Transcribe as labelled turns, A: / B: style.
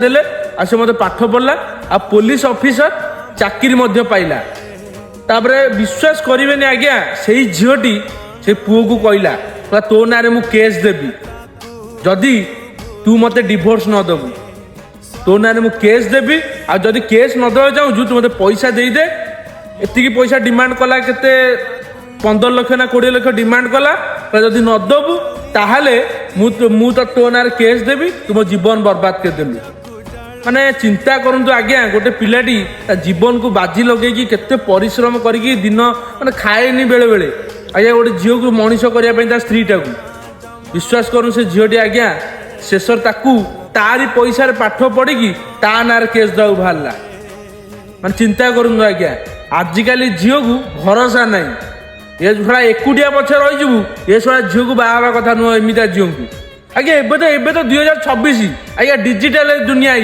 A: देले आ से मते पाठ पढ़ला आ पुलिस ऑफिसर चाकरी मध्य पाइला। तापरे विश्वास करिवेनी आज्ञा सेही झीटी से पुओ को कहला तो ना मु केस देबी जदि तू मते डिवोर्स न दबु तो ना मु केस देबी आ जदि केस न दबा चाहू तू मते पैसा दे दे। एतिकी पैसा डिमांड कला केते 15 लाख ना 20 लाख डिमांड कला जदि न दबु ताहले मु तो ना केस देबी तुम जीवन बर्बाद कर देलु। माने चिंता करंतु आज्ञा गोटे पिलाटी जीवन को बाजी लगे केते परिश्रम करी दिन माने खाएनी बेले बेले आज्ञा गोटे झील को मनीष करने स्त्री टाक विश्वास करूँ से झीटी आज्ञा शेष ताकू तारी पैसा पाठ पढ़ी ता ना केस दवा बाहरला। माने चिंता करूँ आज्ञा आजिकल झील को भरोसा नहीं ये थोड़ा एकुटिया पछे रहीजु ये थोड़ा झील को बाहा कथा नुह एमती झील को आज्ञा एबे तो 2026 आज्ञा डिजिटल दुनिया।